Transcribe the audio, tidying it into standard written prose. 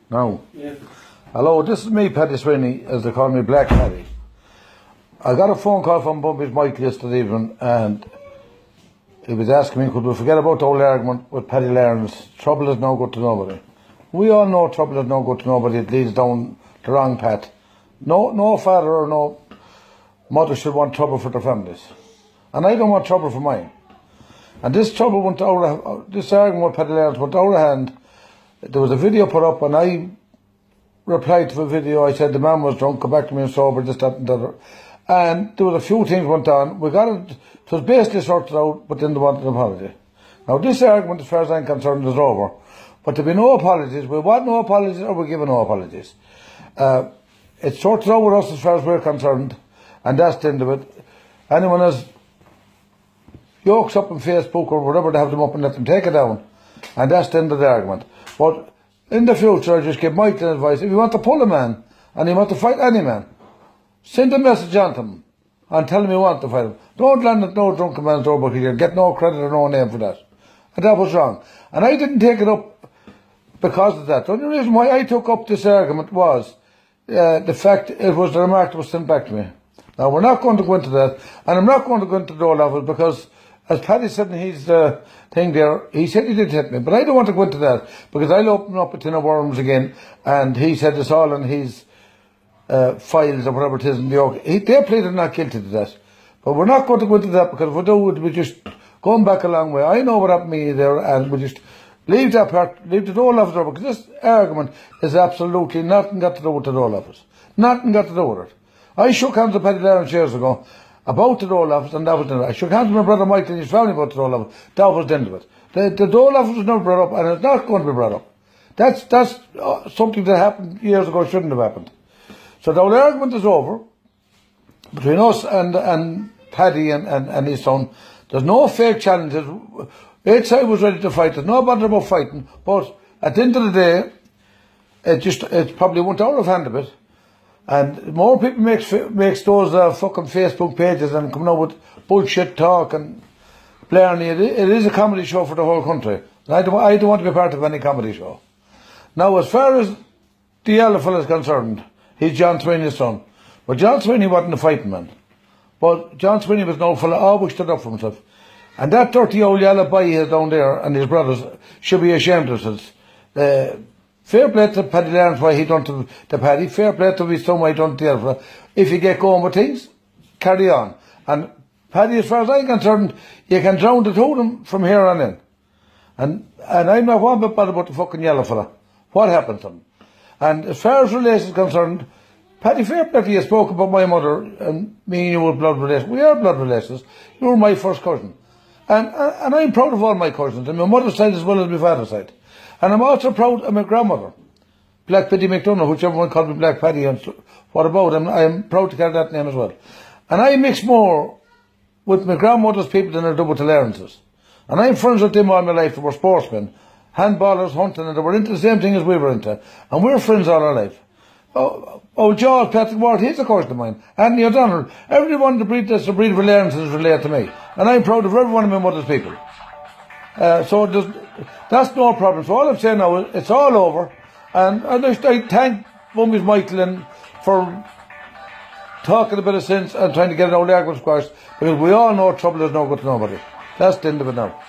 Now, Yeah. hello, this is me, Paddy Sweeney, as they call me, Black Paddy. I got a phone call from Bumpy's Mike yesterday evening, and he was asking me, could we forget about the old argument with Paddy Laren's trouble is no good to nobody. We all know trouble is no good to nobody, it leads down the wrong path. No father or no mother should want trouble for their families. And I don't want trouble for mine. And this trouble went this argument with Paddy Laren's went out of hand. There was a video put up, and I replied to the video. I said the man was drunk, come back to me and sober, this, that and the other. And there was a few things went on. We got it was basically sorted out, but then they wanted an apology. Now this argument, as far as I'm concerned, is over. But there be no apologies. We want no apologies, or we're giving no apologies. It's sorted out with us as far as we're concerned, and that's the end of it. Anyone has yokes up on Facebook or whatever, they have them up and let them take it down. And that's the end of the argument. But in the future, I just give Mike an advice. If you want to pull a man, and you want to fight any man, send a message on to him and tell him you want to fight him. Don't land at no drunken man's door, because you'll get no credit or no name for that. And that was wrong. And I didn't take it up because of that. The only reason why I took up this argument was the fact it was the remark that was sent back to me. Now, we're not going to go into that, and I'm not going to go into the door level, because as Paddy said in his thing there, he said he did hit me, but I don't want to go into that, because I'll open up a tin of worms again, and he said it's all in his files or whatever it is in the York. They pleaded not guilty to that. But we're not going to go into that, because if we do, we'll be just going back a long way. I know what happened to me there, and we just leave that part, leave the door office over, because this argument is absolutely nothing got to do with the door office. Nothing got to do with it. I shook hands with Paddy Laren years ago about the dole office, and that was the end of it. I shook hands with my brother Michael and his family about the dole office. That was the end of it. The dole office was never brought up, and it's not going to be brought up. That's something that happened years ago, shouldn't have happened. So the whole argument is over between us and Paddy and his son. There's no fake challenges. Each side was ready to fight. There's no bother about fighting. But at the end of the day, it probably went out of hand a bit. And more people makes those fucking Facebook pages and coming out with bullshit talk and blaring it. It is a comedy show for the whole country. And I don't want to be part of any comedy show. Now, as far as the yellow fella is concerned, he's John Sweeney's son. But John Sweeney wasn't a fighting man. But John Sweeney was an old fella, always stood up for himself. And that dirty old yellow boy he has down there and his brothers should be ashamed of themselves. Fair play to Paddy Laren's why he done to Paddy. Fair play to his son why he done to the other fella. If you get going with things, carry on. And Paddy, as far as I'm concerned, you can drown the two of them from here on in. And I'm not one bit bothered about the fucking yellow fella. What happened to him? And as far as relations concerned, Paddy, fair play to you, spoke about my mother and me and you were blood relations. We are blood relations. You were my first cousin. And I'm proud of all my cousins, and my mother's side as well as my father's side. And I'm also proud of my grandmother, Black Paddy McDonough, which everyone called me Black Paddy, and what about him? I am proud to carry that name as well. And I mix more with my grandmother's people than I do with the Larences. And I'm friends with them all my life. They were sportsmen, handballers, hunting, and they were into the same thing as we were into. And we're friends all our life. Oh, George, Patrick Ward, he's a cousin of mine. Anthony O'Donnell, everyone that's the breed of Larences related to me. And I'm proud of every one of my mother's people. So that's no problem. So all I'm saying now is it's all over. And I thank Bumpy's Michael for talking a bit of sense and trying to get an old argument squashed, because we all know trouble is no good to nobody. That's the end of it now.